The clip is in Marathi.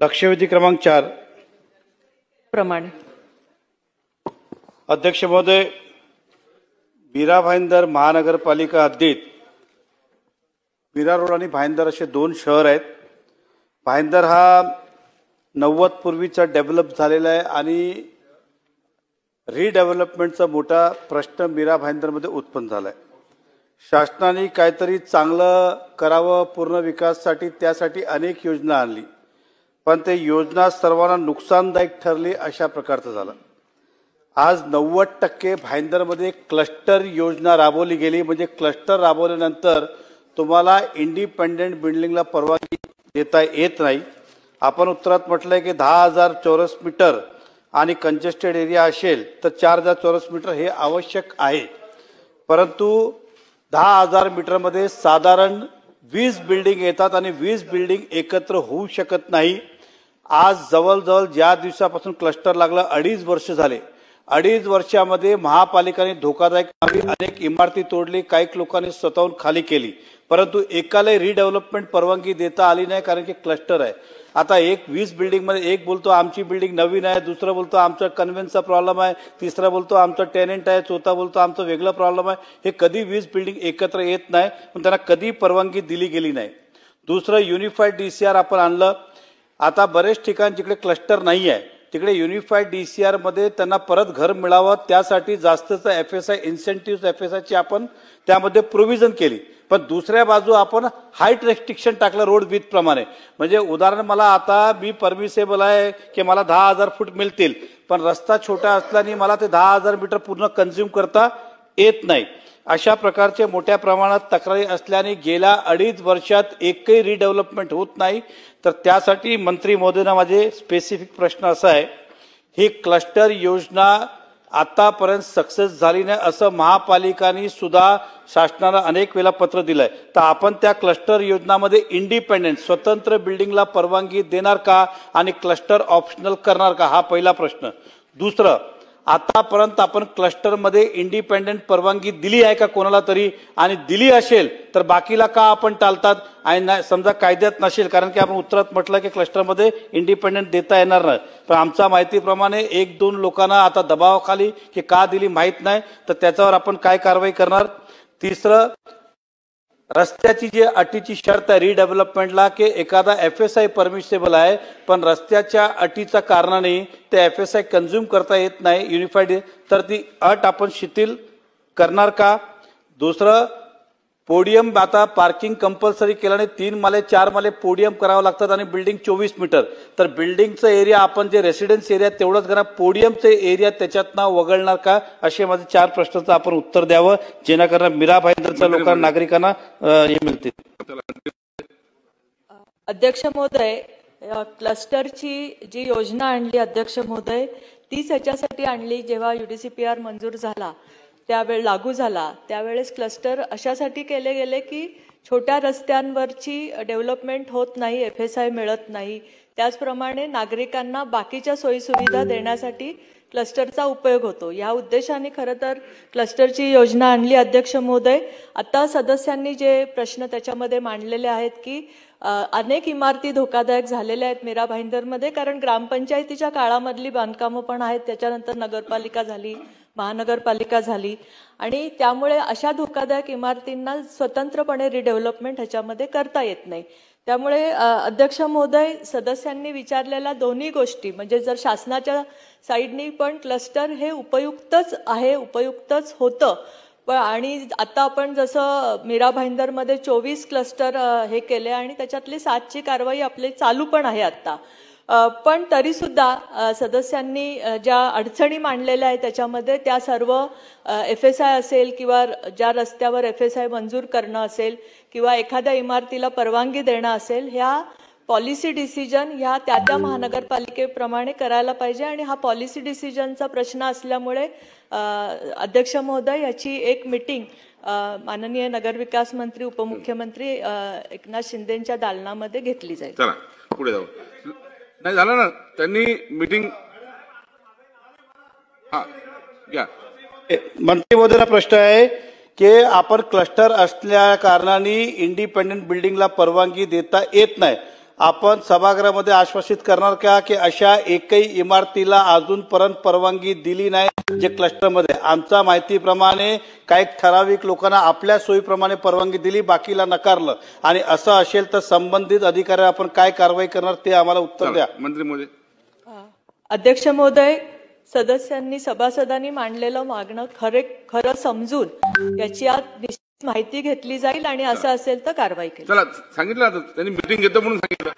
लक्षवेधी क्रमांक 4 प्रमाणे अध्यक्ष महोदय, मीरा भाईंदर महानगरपालिका हद्दीत मीरा रोड आणि भाईंदर असे दोन शहर आहेत। भाईंदर हा 90 पूर्वीचा डेव्हलप झालेला आहे आणि रिडेव्हलपमेंटचा मोठा प्रश्न मीरा भाईंदरमध्ये उत्पन्न झाला आहे। शासनाने काहीतरी चांगलं करावं पूर्ण विकासासाठी, त्यासाठी अनेक योजना आणली, पण ते योजना सर्वांना नुकसानदायक ठरली अशा प्रकारचं झालं। आज 90% भाईंदरमध्ये क्लस्टर योजना राबवली गेली, म्हणजे क्लस्टर राबवल्यानंतर तुम्हाला इंडिपेंडेंट बिल्डिंगला परवानगी देता येत नाही। आपण उत्तरात म्हटलंय की 10,000 चौरस मीटर आणि कंजेस्टेड एरिया असेल तर 4,000 चौरस मीटर हे आवश्यक आहे, परंतु 10,000 मीटरमध्ये साधारण 20 बिल्डिंग येतात आणि 20 बिल्डिंग एकत्र होऊ शकत नाही। आज जवळजवळ ज्या दिवसापासून क्लस्टर लागला 2.5 वर्ष झाले। 2.5 वर्षामध्ये महापालिकेने धोकादायक अनेक इमारती तोडली, काही लोकांनी स्वतःहून खाली केली, परंतु एकाला रिडेव्हलपमेंट परवानगी देता आली नाही, कारण की क्लस्टर आहे। आता 20 बिल्डिंग मध्ये एक बोलतो आमची बिल्डिंग नवीन आहे, दुसरा बोलतो आमचा कन्व्हेन्सचा प्रॉब्लेम आहे, तिसरा बोलतो आमचा टेनेंट आहे, चौथा बोलतो आमचा वेगळा प्रॉब्लेम आहे। हे कधी 20 बिल्डिंग एकत्र येत नाही, पण त्यांना कधी परवानगी दिली गेली नाही। दुसरं युनिफाईड डीसीआर आपण आणलं। आता बरेच ठिकाणी जिकडे क्लस्टर नाही आहे तिकडे युनिफाईड डीसीआर मध्ये त्यांना परत घर मिळावं, त्यासाठी जास्तचा एफएसआय इन्सेंटिव्ह एफएसआयची आपण त्यामध्ये प्रोव्हिजन केली, पण दुसऱ्या बाजू आपण हाईट रेस्ट्रिक्शन टाकलं रोड विथ प्रमाणे। म्हणजे उदाहरण, मला आता मी परमिसेबल आहे की मला 10,000 फूट मिळतील, पण रस्ता छोटा असल्याने मला ते 10,000 मीटर पूर्ण कंझ्युम करता येत नाही। अशा प्रकारचे मोठ्या प्रमाणात तक्रारी असल्याने गेल्या 2.5 वर्षात एकही रिडेव्हलपमेंट होत नाही। तर त्यासाठी मंत्री महोदयांना माझे स्पेसिफिक प्रश्न असा आहे, ही क्लस्टर योजना आतापर्यंत सक्सेस झाली नाही असं महापालिकांनी सुद्धा शासनाला अनेक वेळा पत्र दिलंय, तर आपण त्या क्लस्टर योजनामध्ये इंडिपेंडेंट स्वतंत्र बिल्डिंगला परवानगी देणार का आणि क्लस्टर ऑप्शनल करणार का, हा पहिला प्रश्न। दुसरं, आतापर्यंत आपण क्लस्टर मध्ये इंडिपेंडेंट परवानगी दिली आहे का कोणाला तरी, आणि दिली असेल तर बाकीला का आपण टाळतात, आणि समजा कायद्यात नसेल, कारण की आपण उत्तरात म्हटलं की क्लस्टर मध्ये इंडिपेंडेंट देता येणार नाही, पण आमच्या माहितीप्रमाणे 1-2 लोकांना आता दबावाखाली की का दिली माहित नाही, तर त्याच्यावर आपण काय कारवाई करणार। तिसरं, रस्त्याची जी अटीची शर्त आहे रिडेव्हलपमेंटला की एखादा एफएसआय परमिसेबल आहे, पण रस्त्याच्या अटीच्या कारणाने ते एफएसआय कंझ्युम करता येत नाही युनिफाईड, तर ती अट आपण शिथिल करणार का। दुसरं, पोडियम आता पार्किंग कंपल्सरी केल्याने 3 माले 4 माले पोडियम करावं लागतात आणि बिल्डिंग 24 मीटर, तर बिल्डिंगचं एरिया आपण जे रेसिडेन्स एरिया तेवढंच करा, पोडियमचं एरिया त्याच्यातनं वगळणार का, असे माझे 4 प्रश्नाचं आपण उत्तर द्यावं, जेणेकरून मीरा भाईंदरच्या लोकांना नागरिकांना हे मिळतील। अध्यक्ष महोदय, क्लस्टरची जी योजना आणली अध्यक्ष महोदय, तीच याच्यासाठी आणली जेव्हा UDCPR मंजूर झाला त्यावेळी लागू झाला, त्यावेळेस क्लस्टर अशासाठी केले गेले की छोट्या रस्त्यांवरची डेव्हलपमेंट होत नाही, एफएसआय मिळत नाही, त्याचप्रमाणे नागरिकांना बाकीच्या सोयीसुविधा देण्यासाठी क्लस्टरचा उपयोग होतो। या उद्देशाने खरं तर क्लस्टरची योजना आणली अध्यक्ष महोदय। आता सदस्यांनी जे प्रश्न त्याच्यामध्ये मांडलेले आहेत की अनेक इमारती धोकादायक झालेल्या आहेत मीरा भाईंदरमध्ये, कारण ग्रामपंचायतीच्या काळामधली बांधकामं पण आहेत, त्याच्यानंतर नगरपालिका झाली, महानगरपालिका झाली, आणि त्यामुळे अशा धोकादायक इमारतींना स्वतंत्रपणे रिडेव्हलपमेंट ह्याच्यामध्ये करता येत नाही। त्यामुळे अध्यक्ष महोदय, सदस्यांनी विचारलेल्या दोन्ही गोष्टी, म्हणजे जर शासनाच्या साईडनी पण क्लस्टर हे उपयुक्तच आहे, उपयुक्तच होतं, पण आणि आता आपण जसं मीरा भाईंदरमध्ये 24 क्लस्टर हे केले आणि त्याच्यातली 7ची कारवाई आपली चालू पण आहे आता, पण तरी सुद्धा सदस्यांनी ज्या अडचणी मांडलेल्या आहेत त्याच्यामध्ये त्या सर्व एफएसआय असेल किंवा ज्या रस्त्यावर एफएसआय मंजूर करणं असेल किंवा एखाद्या इमारतीला परवानगी देणं असेल, ह्या पॉलिसी डिसिजन ह्या त्या महानगरपालिकेप्रमाणे करायला पाहिजे, आणि हा पॉलिसी डिसिजनचा प्रश्न असल्यामुळे अध्यक्ष महोदय याची एक मीटिंग माननीय नगरविकास मंत्री उपमुख्यमंत्री एकनाथ शिंदेंच्या दालनामध्ये घेतली जाईल। चला पुढे जाऊ, नाही झालं ना त्यांनी मीटिंग, हा घ्या। मंत्री महोदयांना प्रश्न आहे की आपण क्लस्टर असल्या कारणाने इंडिपेंडेंट बिल्डिंगला परवानगी देता येत नाही, आपण सभागृहामध्ये आश्वासित करणार का की अशा एकही इमारतीला अजूनपर्यंत परवानगी दिली नाही जे क्लस्टरमध्ये? आमच्या माहितीप्रमाणे काही ठराविक लोकांना आपल्या सोयीप्रमाणे परवानगी दिली, बाकीला नकारलं, आणि असं असेल तर संबंधित अधिकाऱ्यावर आपण काय कारवाई करणार ते आम्हाला उत्तर द्या. मंत्री महोदय. अध्यक्ष महोदय, सदस्यांनी सभासदांनी मांडलेलं मागणं खरं समजून याची आज निश्चित माहिती घेतली जाईल आणि असं असेल तर कारवाई केली. चला, सांगितलं आता त्यांनी मीटिंग घेतो म्हणून सांगितलं.